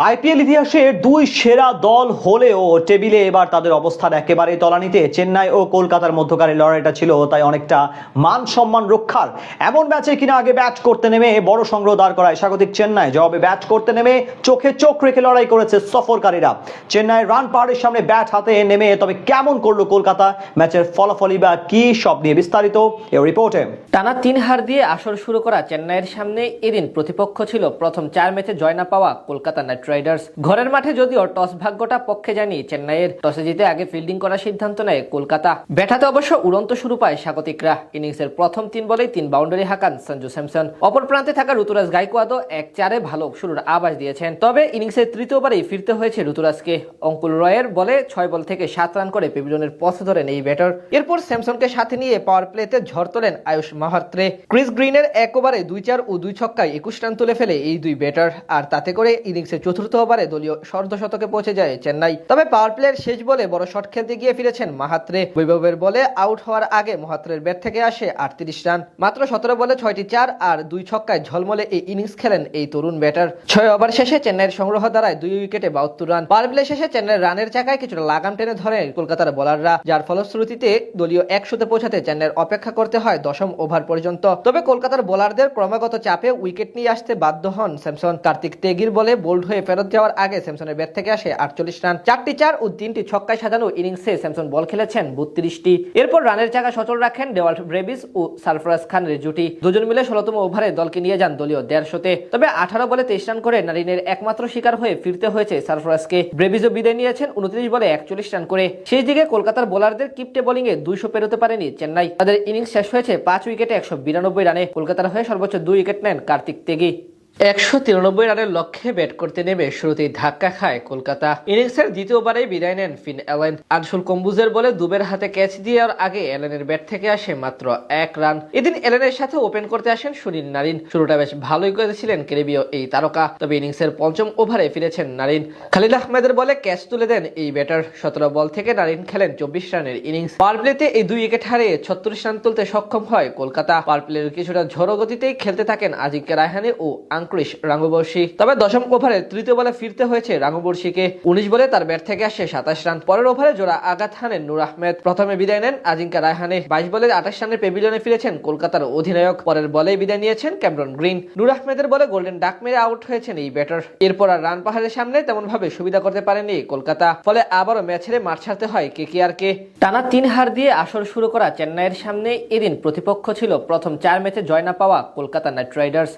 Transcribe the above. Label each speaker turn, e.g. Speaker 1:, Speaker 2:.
Speaker 1: IPL ইতিহাসে দুই সেরা দল হলেও টেবিলে এবার তাদের অবস্থান একেবারে তলানিতে। চেন্নাই ও কলকাতার মধ্যকার লড়াইটা ছিল তাই অনেকটা মান সম্মান রক্ষার। এমন ম্যাচে কিনা আগে ব্যাট করতে নেমে বড় সংগ্রহ দাঁড় করায় স্বাগতিক চেন্নাই, জবাবে ব্যাট করতে নেমে চোখে চোখ রেখে লড়াই করেছে সফরকারীরা। চেন্নাই রান পাহাড়ের সামনে ব্যাট হাতে নেমে তবে কেমন করলো কলকাতা, ম্যাচের ফলাফলই বা কি, সব নিয়ে বিস্তারিত এই রিপোর্টে।
Speaker 2: টানা 3 হার দিয়ে আসর শুরু করা চেন্নাইয়ের সামনে এদিন প্রতিপক্ষ ছিল প্রথম 4 ম্যাচে জয় না পাওয়া কলকাতা নাইট রাইডার্স। ঘরের মাঠে যদিও টস ভাগ্যটা পক্ষে জানিয়ে চেন্নাইয়ের, টসে জিতে আগে ফিল্ডিং করার সিদ্ধান্ত নেয় কলকাতা। ব্যাটাতে অবশ্য উড়ন্ত শুরু পায় স্বাগতিকরা। ইনিংসের প্রথম 3 বলেই 3 বাউন্ডারি হাঁকান সঞ্জু স্যামসন। অপর প্রান্তে থাকা ঋতুরাজ গাইকোয়াদও 1-4-এ ভালো শুরুর আভাস দিয়েছেন। তবে ইনিংসের তৃতীয়বারেই ফিরতে হয়েছে ঋতুরাজকে। অঙ্কুল রয়ের বলে 6 বল থেকে 7 রান করে পেভিলিয়নের পথ ধরেন এই ব্যাটার। এরপর স্যামসনকে সাথে নিয়ে পাওয়ার প্লেতে ঝড় তোলেন আয়ুষ মাহাত্রে। ক্রিস গ্রিনের 1 ওভারে 2-4 ও 2 ছক্কায় 21 রান তুলে ফেলে এই দুই ব্যাটার। আর তাতে করে ইনিংসের চতুর্থ ওভারে দলীয় শতকে পৌঁছে যায় চেন্নাই। তবে পাওয়ার প্লের শেষ বলে বড় শট খেলতে গিয়ে ফিরেছেন মাহাত্রে। বৈভবের বলে আউট হওয়ার আগে মাহাত্রের ব্যাট থেকে আসে 38 রান। মাত্র 17 বলে 6টি 4 আর 2 ছক্কায় ঝলমলে এই ইনিংস খেলেন এই তরুণ ব্যাটার। 6 ওভার শেষে চেন্নাইয়ের সংগ্রহ দ্বারায় 2 উইকেটে 72 রান। পাওয়ার প্লে শেষে চেন্নাইয়ের রানের চাকায় কিছুটা লাগাম টেনে ধরেন কলকাতার বোলাররা, যার ফলশ্রুতিতে দলীয় 100-তে পৌঁছাতে চেন্নাইয়ের অপেক্ষা করতে হয় 10ম ওভার পর্যন্ত। তবে কলকাতার বোলারদের ক্রমাগত চাপে উইকেট নিয়ে আসতে বাধ্য হন স্যামসন। কার্তিক তেগির বলে বোল্ড হয়ে ফেরত যাওয়ার আগে স্যামসনের ব্যাট থেকে আসে 48 রান। 4টি 4 ও 3টি ছক্কায় সাজানো ইনিংসে স্যামসন বল খেলেছেন 32টি। এরপর রানের চাকা সচল রাখেন ডেওয়াল্ট ব্রেভিস ও সারফরাজ খানের জুটি। দুজন মিলে 16তম ওভারে দলকে নিয়ে যান দলীয় 150-তে। তবে 18 বলে 23 রান করে নারিনের একমাত্র শিকার হয়ে ফিরতে হয়েছে সারফরাজকে। ব্রেভিসও বিদায় নিয়েছেন 29 বলে 41 রান করে। সেই দিকে কলকাতার বোলারদের কিপটে বোলিং এ 200 পেরোতে পারেনি চেন্নাই। তাদের ইনিংস শেষ হয়েছে 5 উইকেটে 192 রানে। কলকাতার হয়ে সর্বোচ্চ 2 উইকেট নেন কার্তিক তেগি। 193 রানের লক্ষ্যে ব্যাট করতে নেমে শুরুতেই ধাক্কা খায় কলকাতা। ইনিংসের দ্বিতীয় ওভারে বিদায় নেন ফিন অ্যালেন। আনসুল কম্বুজের বলে দুবের হাতে ক্যাচ দেওয়ার আগে অ্যালেনের ব্যাট থেকে আসে মাত্র 1 রান। এদিন অ্যালেনের সাথে ওপেন করতে আসেন সুনীল নারিন। শুরুটা বেশ ভালোই করেছিলেন ক্যারিবীয় এই তারকা। তবে ইনিংসের 5ম ওভারে ফিরেছেন নারিন। খালিল আহমেদের বলে ক্যাচ তুলে দেন এই ব্যাটার। 17 বল থেকে নারিন খেলেন 24 রানের ইনিংস। পাওয়ার প্লেতে এই 2 উইকেট হারিয়ে 36 রান তুলতে সক্ষম হয় কলকাতা। পাওয়ার প্লের কিছুটা ঝড়ো গতিতেই খেলতে থাকেন আজিঙ্কা রায়হানে ও রাঙ্গবর্ষী। তবে 10ম ওভারে তৃতীয় বলে ফিরতে হয়েছে রাঙ্গবর্ষীকে। 19 বলে তার ব্যাট থেকে আসে 27 রান। পরের ওভারে জোড়া আঘাত হানেন নূর আহমেদ। প্রথমে বিদায় নেন আজিঙ্কা রায়হানে। 22 বলে 28 রানের পেভিলিয়নে ফিরেছেন কলকাতার অধিনায়ক। পরের বলেই বিদায় নিয়েছেন ক্যামেরন গ্রিন। নূর আহমেদের বলে গোল্ডেন ডাক মেরে আউট হয়েছেন এই ব্যাটার। এরপর আর রান পাহাড়ের সামনে তেমন ভাবে সুবিধা করতে পারেনি কলকাতা। ফলে আবারও ম্যাচ হেরে মাঠ ছাড়তে হয় কেকেআরকে। টানা 3 হার দিয়ে আসর শুরু করা চেন্নাইয়ের সামনে এদিন প্রতিপক্ষ ছিল প্রথম 4 ম্যাচে জয় না পাওয়া কলকাতা নাইট রাইডার্স।